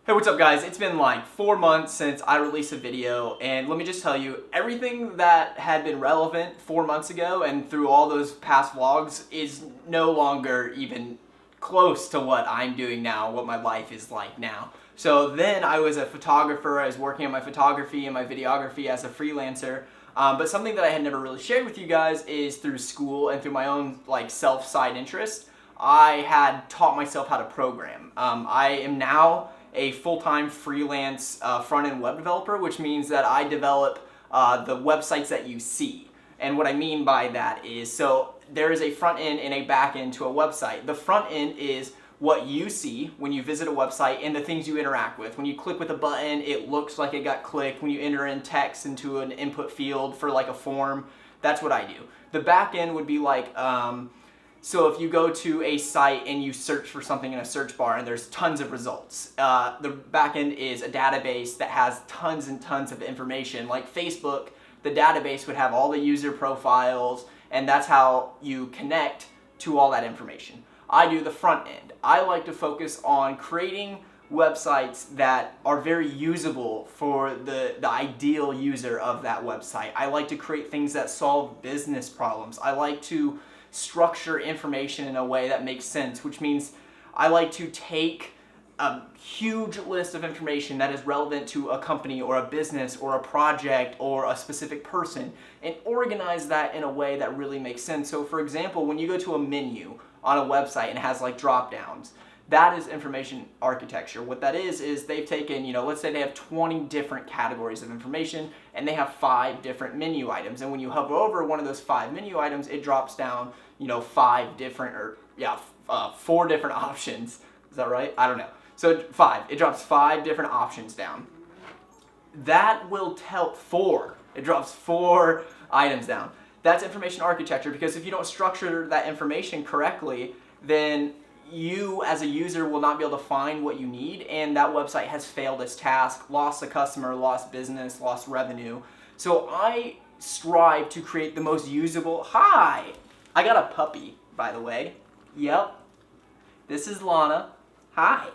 Hey, what's up guys? It's been like 4 months since I released a video, and let me just tell you, everything that had been relevant 4 months ago and through all those past vlogs is no longer even close to what I'm doing now, what my life is like now. So then I was a photographer, I was working on my photography and my videography as a freelancer, but something that I had never really shared with you guys is through school and through my own like self-side interest, I had taught myself how to program. I am now a full-time freelance front-end web developer, which means that I develop the websites that you see. And what I mean by that is, so there is a front end and a back end to a website. The front end is what you see when you visit a website and the things you interact with. When you click with a button, it looks like it got clicked. When you enter in text into an input field for like a form, that's what I do. The back end would be like, so if you go to a site and you search for something in a search bar and there's tons of results, the backend is a database that has tons and tons of information. Like Facebook, the database would have all the user profiles, and that's how you connect to all that information. I do the front end. I like to focus on creating websites that are very usable for the ideal user of that website. I like to create things that solve business problems. I like to structure information in a way that makes sense, which means I like to take a huge list of information that is relevant to a company or a business or a project or a specific person and organize that in a way that really makes sense. So for example, when you go to a menu on a website and it has like drop downs, that is information architecture. What that is they've taken, let's say they have 20 different categories of information and they have 5 different menu items. And when you hover over one of those 5 menu items, it drops down, 4 different options. Is that right? I don't know. So 5, it drops 5 different options down. That will tell 4. It drops 4 items down. That's information architecture, because if you don't structure that information correctly, then you as a user will not be able to find what you need, and that website has failed its task, lost a customer, lost business, lost revenue. So I strive to create the most usable. Hi! I got a puppy, by the way. Yep. This is Lana. Hi.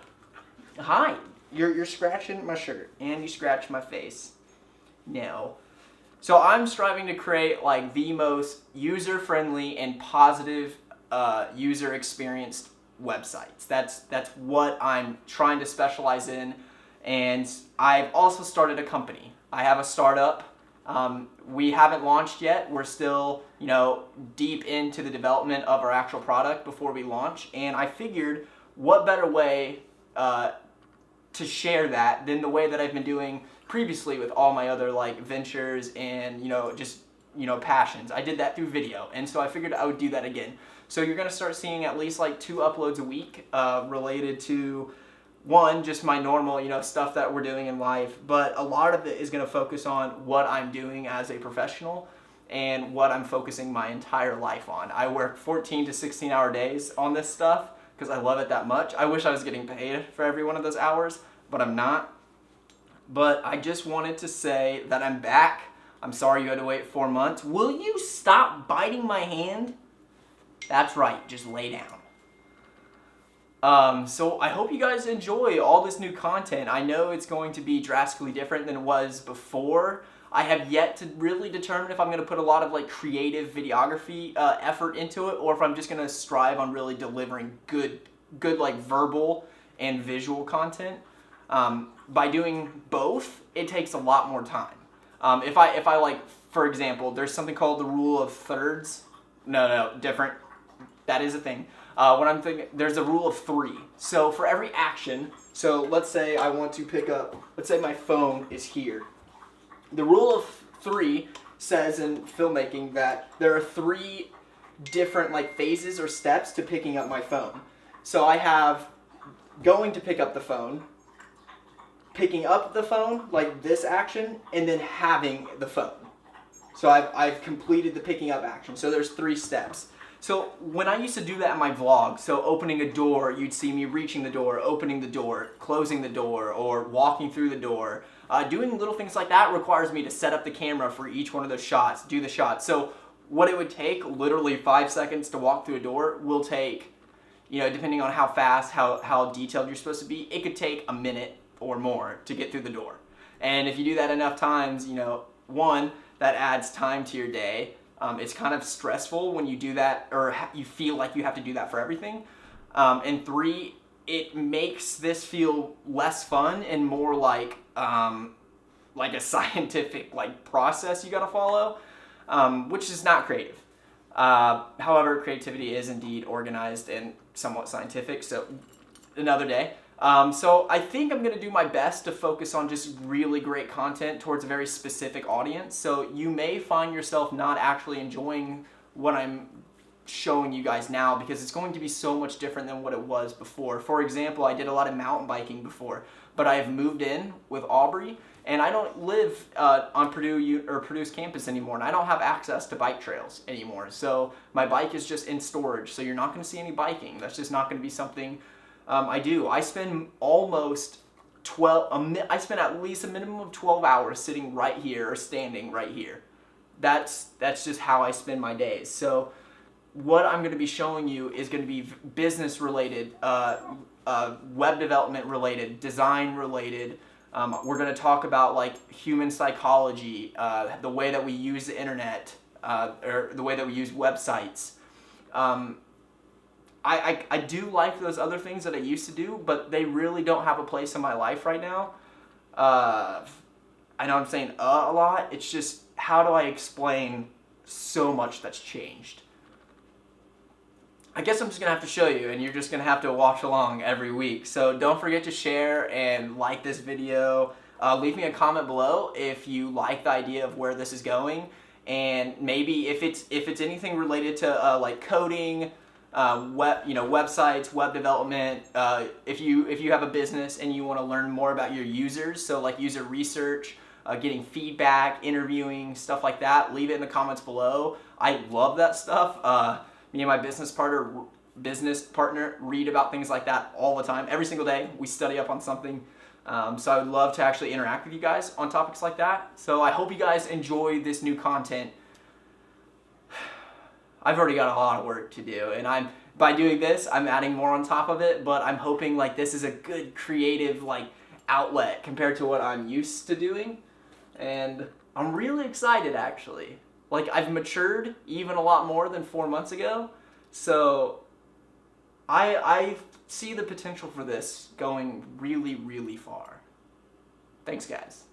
Hi. You're scratching my shirt and you scratch my face. No. So I'm striving to create like the most user-friendly and positive user experienced websites. That's what I'm trying to specialize in, and I've also started a company. I have a startup. We haven't launched yet. We're still, deep into the development of our actual product before we launch, and I figured what better way to share that than the way that I've been doing previously with all my other like ventures and passions. I did that through video, and so I figured I would do that again. So you're going to start seeing at least like 2 uploads a week related to, one, just my normal, stuff that we're doing in life, but a lot of it is going to focus on what I'm doing as a professional and what I'm focusing my entire life on. I work 14 to 16 hour days on this stuff because I love it that much. I wish I was getting paid for every one of those hours, but I'm not. But I just wanted to say that I'm back. I'm sorry you had to wait 4 months. Will you stop biting my hand? That's right, just lay down. So I hope you guys enjoy all this new content. I know it's going to be drastically different than it was before. I have yet to really determine if I'm going to put a lot of like creative videography effort into it, or if I'm just going to strive on really delivering good like verbal and visual content. By doing both, it takes a lot more time. If I like, for example, there's something called the rule of thirds. No, different. That is a thing. When I'm thinking, there's a rule of 3. So for every action, so let's say I want to pick up, let's say my phone is here. The rule of 3 says in filmmaking that there are 3 different like phases or steps to picking up my phone. So I have going to pick up the phone, picking up the phone, like this action, and then having the phone. So I've completed the picking up action. So there's 3 steps. So when I used to do that in my vlog, so opening a door, you'd see me reaching the door, opening the door, closing the door, or walking through the door. Doing little things like that requires me to set up the camera for each one of those shots, do the shots. So what it would take, literally 5 seconds to walk through a door, will take, depending on how fast, how detailed you're supposed to be, it could take a minute or more to get through the door. And if you do that enough times, you know, one, that adds time to your day. It's kind of stressful when you do that, or you feel like you have to do that for everything. And three, it makes this feel less fun and more like a scientific process you got to follow, which is not creative. However, creativity is indeed organized and somewhat scientific, so another day. So I think I'm going to do my best to focus on just really great content towards a very specific audience. So you may find yourself not actually enjoying what I'm showing you guys now, because it's going to be so much different than what it was before. For example, I did a lot of mountain biking before, but I have moved in with Aubrey, and I don't live on Purdue's campus anymore, and I don't have access to bike trails anymore. So my bike is just in storage, so you're not going to see any biking. That's just not going to be something I do. I spend I spend at least a minimum of 12 hours sitting right here or standing right here. That's just how I spend my days. So what I'm going to be showing you is going to be business related, web development related, design related. We're going to talk about human psychology, the way that we use the internet, or the way that we use websites. I do like those other things that I used to do, but they really don't have a place in my life right now. I know I'm saying a lot. It's just, how do I explain so much that's changed? I guess I'm just going to have to show you, and you're just going to have to watch along every week. So don't forget to share and like this video. Leave me a comment below if you like the idea of where this is going, and maybe if it's anything related to coding, websites, web development. If you have a business and you want to learn more about your users, so user research, getting feedback, interviewing, stuff like that, leave it in the comments below. I love that stuff. Me and my business partner read about things like that all the time. Every single day we study up on something. So I would love to actually interact with you guys on topics like that. So I hope you guys enjoy this new content. I've already got a lot of work to do, and by doing this, I'm adding more on top of it, but I'm hoping this is a good creative outlet compared to what I'm used to doing. And I'm really excited, actually. I've matured even a lot more than 4 months ago, so I see the potential for this going really, really far. Thanks, guys.